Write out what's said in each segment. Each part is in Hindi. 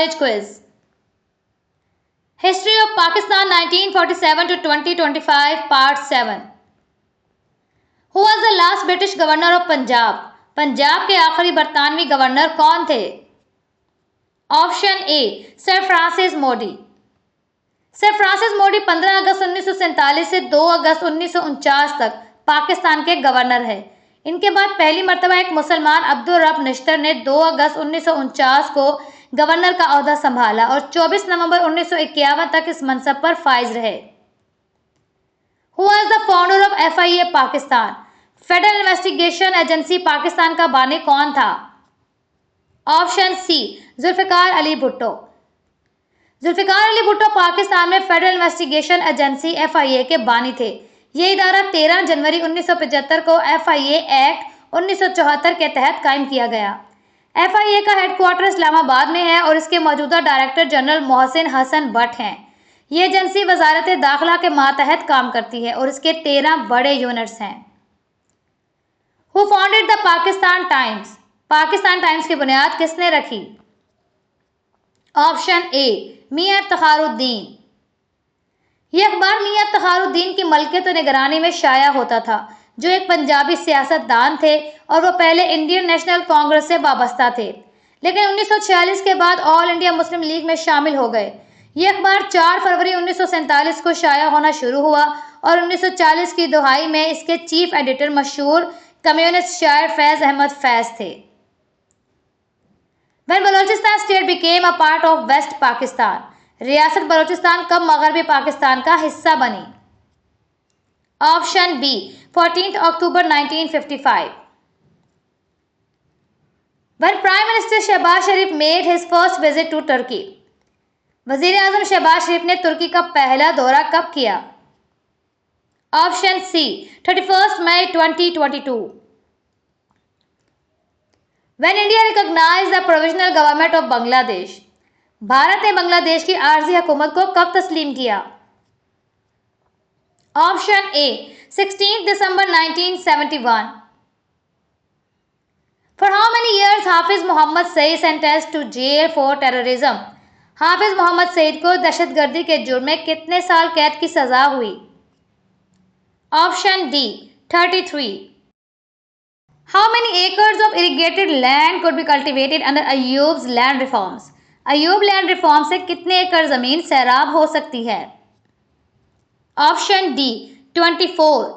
Knowledge quiz. History of Pakistan 1947 to 2025 Part 7. Who was the last British governor of Punjab? Punjab के आखिरी बरतानवी गवर्नर कौन थे? Option A sir Francis Modi. Sir Francis मोडी 15 अगस्त 1947 से 2 अगस्त 1949 तक पाकिस्तान के गवर्नर है। इनके बाद पहली मर्तबा एक मुसलमान अब्दुल रब निश्तर ने 2 अगस्त 1949 को गवर्नर का ओहदा संभाला और 24 नवंबर 1951 तक इस मनसब पर फाइज रहे। Who was the founder of FIA Pakistan? Federal investigation agency Pakistan का बानी कौन था? Option C Zulfikar Ali Bhutto. जुल्फिकार अली भुट्टो पाकिस्तान में फेडरल इन्वेस्टिगेशन एजेंसी FIA के बानी थे। ये इदारा 13 जनवरी 1975 को FIA एक्ट 1974 के तहत कायम किया गया। FIA का हेडक्वार्टर इस्लामाबाद में है और इसके मौजूदा डायरेक्टर जनरल मोहसिन हसन भट्ट हैं। ये एजेंसी वजारत दाखिला के मातहत काम करती है और इसके 13 बड़े यूनिट्स हैं। Who founded the Pakistan times? Pakistan times की बुनियाद किसने रखी? ऑप्शन ए मियां इफ्तिखारुद्दीन। यह अखबार मियां इफ्तिखारुद्दीन की मलकियत और निगरानी में शाया होता था, जो एक पंजाबी सियासतदान थे और वो पहले इंडियन नेशनल कांग्रेस से वाबस्ता थे, लेकिन 1946 के बाद ऑल इंडिया मुस्लिम लीग में शामिल हो गए। ये अखबार 4 फरवरी 1947 को शाया होना शुरू हुआ और 1940 की दहाई में इसके चीफ एडिटर मशहूर कम्युनिस्ट शायर फैज अहमद फैज थे। When Balochistan state became a part of west Pakistan? रियासत बलोचिस्तान कब मगरबी पाकिस्तान का हिस्सा बनी? Option B 14 October 1955। When prime minister Shahbaz Sharif made his first visit to Turkey? वजीर आजम शहबाज शरीफ ने तुर्की का पहला दौरा कब किया? ऑप्शन सी 31 मई 2022। When India recognized the provisional government of Bangladesh? Bharat ने बांग्लादेश की आर्जी हुकूमत को कब तस्लीम किया? ऑप्शन ए 16 दिसंबर 1971। For how many years Hafiz Mohammad Saeed sentenced to jail for terrorism? Hafiz Mohammad Saeed को दहशतगर्दी के जुर्म में कितने साल कैद की सजा हुई? Option D 33। How many acres of irrigated land could be cultivated under Ayyub's land reforms? Ayub land reform से कितने एकड़ जमीन सैराब हो सकती है? Option D 24।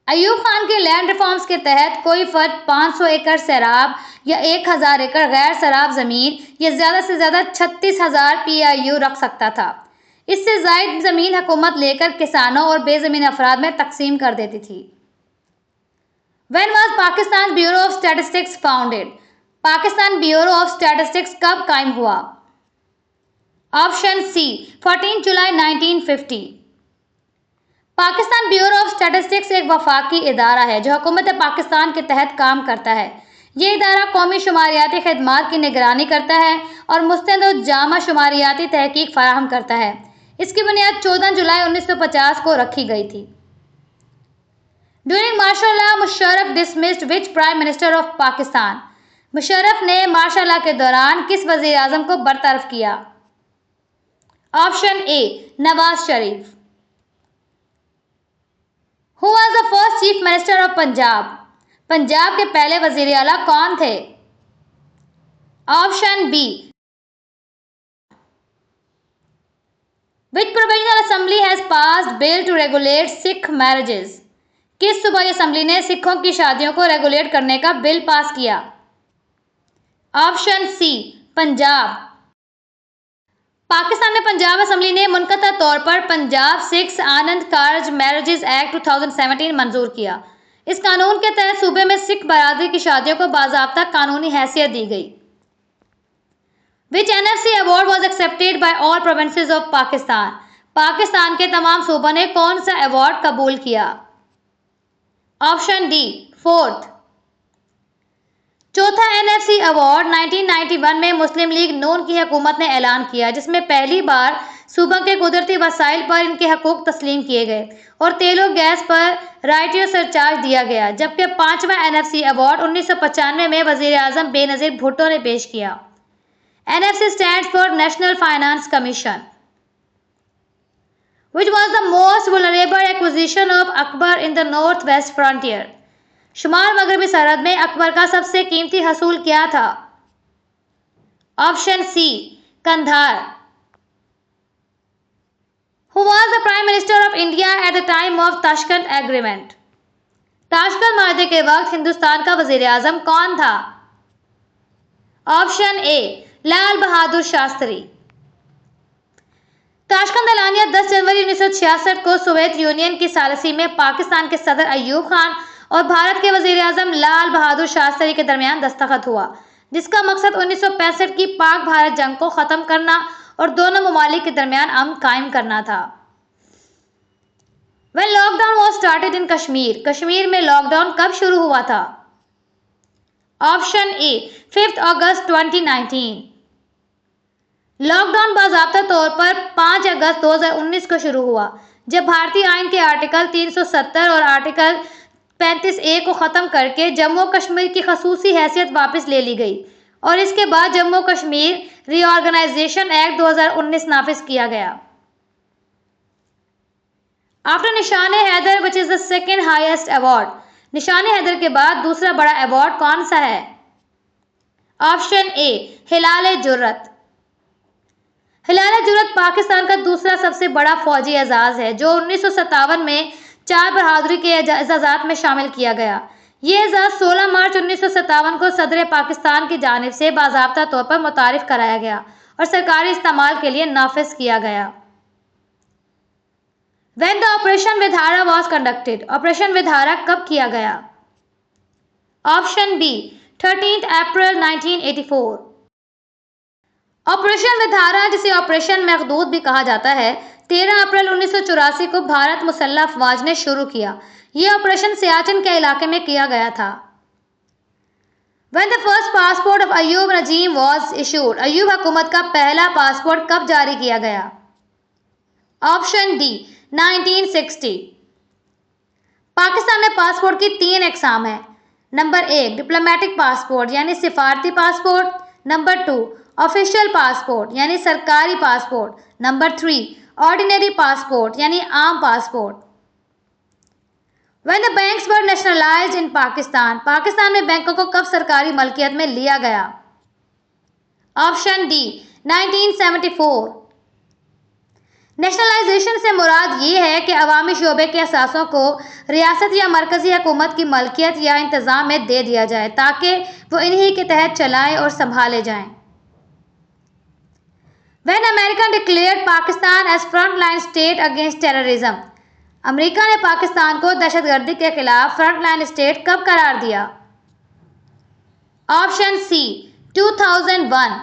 अयूब खान के लैंड रिफॉर्म्स के तहत कोई फर्द 500 एकड़ सैराब या 1000 एकड़ गैर सैराब जमीन या ज्यादा से ज्यादा 36,000 PIU रख सकता था। इससे जायद जमीन हुकूमत लेकर किसानों और बेजमीन अफराद में तकसीम कर देती थी। When was Pakistan Bureau of Statistics founded? Pakistan bureau of statistics कब कायम हुआ? ऑप्शन सी 14 जुलाई 1950। पाकिस्तान ब्यूरो ऑफ स्टैटिस्टिक्स एक वफाकी इदारा है जो हुकूमत पाकिस्तान के तहत काम करता है। ये इदारा कौमी शुमारियाती खिदमात की निगरानी करता है और मुस्तंद और जामा शुमारियाती तहकीक फराहम करता है। इसकी बुनियाद 14 जुलाई 1950 को रखी गई थी। During martial law Musharraf dismissed which prime minister of Pakistan? Musharraf ने मार्शल लॉ के दौरान किस वजीर आजम को बरतरफ किया? Option A Nawaz Sharif. Who was the first chief minister of Punjab? Punjab के पहले वजीर आला कौन थे? Option B. Which provincial assembly has passed bill to regulate Sikh marriages? किस सूबाई असेंबली ने सिखों की शादियों को रेगुलेट करने का बिल पास किया? ऑप्शन सी पंजाब। पाकिस्तान में पंजाब असेंबली ने मुनक़ता तौर पर पंजाब सिक्स आनंद कारज मैरिजेस एक्ट 2017 मंजूर किया। इस कानून के तहत सूबे में सिख बरादरी की शादियों को बाज़ाब्ता कानूनी हैसियत दी गई। विच NFC award was accepted by all provinces of Pakistan? Pakistan के तमाम सूबों ने कौन सा अवार्ड कबूल किया? Option D 4th। चौथा NFC अवार्ड 1991 में मुस्लिम लीग नून की हुकूमत ने ऐलान किया, जिसमें पहली बार सूबा के कुदरती वसाइल पर इनके हकूक तस्लीम किए गए और तेल और गैस पर राइटियो सरचार्ज दिया गया। जबकि 5वां NFC अवार्ड 1995 में वजीर आजम बेनज़ीर भुट्टो ने पेश किया। NFC stands for National Finance Commission. Which was the most vulnerable acquisition of Akbar in the northwest frontier? शुमाल मगरबी सरहद में अकबर का सबसे कीमती हसूल क्या था? Option C, Kandahar. Who was the Prime Minister of India at the time of Tashkent Agreement? Tashkent माहदे के वक्त हिंदुस्तान का वजीर आजम कौन था? Option A, Lal Bahadur Shastri. Tashkent एलानिया 10 जनवरी 1966 को सोवियत यूनियन की सालिसी में पाकिस्तान के सदर अयूब खान और भारत के वजीर आजम लाल बहादुर शास्त्री के दरमियान दस्तखत हुआ, जिसका मकसद 1965 की पाक भारत जंग को खत्म करना और दोनों ममालिक के दरमियान अमन कायम करना था. When lockdown was started in Kashmir, Kashmir में लॉकडाउन कब शुरू हुआ था? ऑप्शन ए, 5 अगस्त 2019. लॉकडाउन बाज़ाब्ता तौर पर 5 अगस्त 2019 को शुरू हुआ, जब भारतीय आइन के आर्टिकल 370 और आर्टिकल 35A को ख़त्म करके जम्मू कश्मीर की खसूसी हैसियत वापस ले ली गई और इसके बाद जम्मू कश्मीर रीऑर्गेनाइजेशन एक्ट 2019 नाफिज किया गया. After Nishan-e Haider which is the second highest award, Nishan-e Haider के बाद दूसरा बड़ा अवार्ड कौन सा है? ऑप्शन ए, हिलाल जुर्रत. हिलाल जुर्रत पाकिस्तान का दूसरा सबसे बड़ा फौजी एजाज है, जो 1957 में 4 बहादुरी के एजाजात में शामिल किया गया. ये एजाज 16 मार्च 1957 को सदर पाकिस्तान की जानिब से बाज़ाब्ता तौर पर मुतारिफ कराया गया और सरकारी इस्तेमाल के लिए नाफिज किया गया. When the Operation विधारा was conducted, ऑपरेशन विधारा कब किया गया? Option B, 13 April 1984. ऑपरेशन विधारा, जिसे ऑपरेशन मखदूद भी कहा जाता है, 13 अप्रैल 1984 को भारत मुसल्लह अफवाज ने शुरू किया. यह ऑपरेशन सियाचिन के इलाके में किया गया था. When the first passport of Ayub Nazim was issued, Ayub हुकूमत का पहला पासपोर्ट कब जारी किया गया? Option D, 1960. पाकिस्तान में पासपोर्ट की 3 अक़साम है. नंबर 1, डिप्लोमेटिक पासपोर्ट यानी सिफारती पासपोर्ट. नंबर 2, ऑफिशियल पासपोर्ट यानी सरकारी पासपोर्ट. नंबर 3, ऑर्डिनरी पासपोर्ट यानी आम passport. When the banks were nationalized in Pakistan, Pakistan में बैंकों को कब सरकारी मलकियत में लिया गया? Option D, 1974. नेशनलाइजेशन से मुराद ये है कि अवामी शोबे के असासों को रियासत या मरकजी हुकूमत की मलकियत या इंतज़ाम में दे दिया जाए ताकि वो इन्हीं के तहत चलाएं और संभाले जाएं. When America declared Pakistan as frontline state against terrorism, America ने पाकिस्तान को दहशतगर्दी के खिलाफ फ्रंटलाइन स्टेट कब करार दिया? Option C, 2001.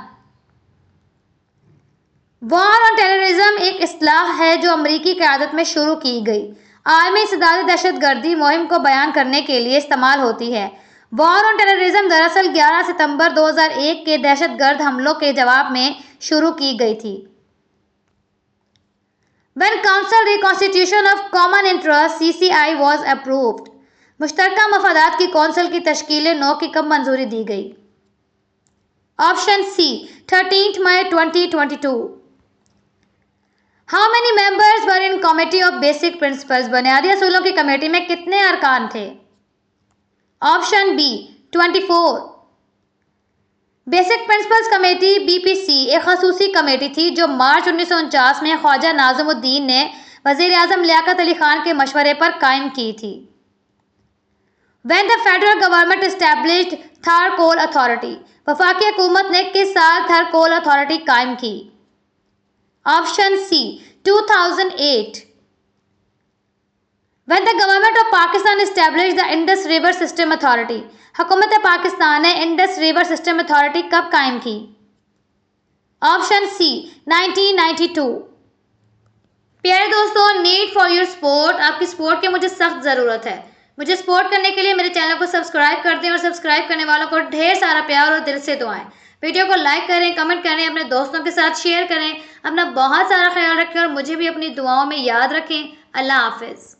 War on terrorism एक इस्लाह है जो अमरीकी क़यादत में शुरू की गई आलमी इंसदादी दहशतगर्दी मुहिम को बयान करने के लिए इस्तेमाल होती है. वॉर ऑन टेररिज्म दरअसल 11 सितंबर 2001 के दहशतगर्द हमलों के जवाब में शुरू की गई थी. When Council Reconstitution of Common Interest CCI was approved, मुश्तरका मफादात की कौंसिल की तश्कील 9 की कब मंजूरी दी गई? ऑप्शन सी, 13 मई 2022. How many members were in Committee of Basic Principles? बुनियादी असूलों की कमेटी में कितने अरकान थे? Option B, 24. Basic principles committee BPC एक खसूसी कमेटी थी जो मार्च 1949 में ख्वाजा नाज़िमुद्दीन ने वज़ीर आज़म लियाकत अली खान के मशवरे पर कायम की थी. When the federal government established थर कोल अथॉरिटी, वफाकी हुकूमत ने किस साल थर कोल अथॉरिटी कायम की? Option C, 2008. When the government of Pakistan established the Indus River System Authority, हुकूमत पाकिस्तान ने इंडस रिवर सिस्टम अथॉरिटी कब कायम की? Option C, 1992. प्यारे दोस्तों, नीड फॉर योर सपोर्ट, आपकी सपोर्ट की मुझे सख्त ज़रूरत है. मुझे सपोर्ट करने के लिए मेरे चैनल को सब्सक्राइब कर दें और सब्सक्राइब करने वालों को ढेर सारा प्यार और दिल से दुआएं. वीडियो को लाइक करें, कमेंट करें, अपने दोस्तों के साथ शेयर करें. अपना बहुत सारा ख्याल रखें और मुझे भी अपनी दुआओं में याद रखें. अल्लाह हाफिज़.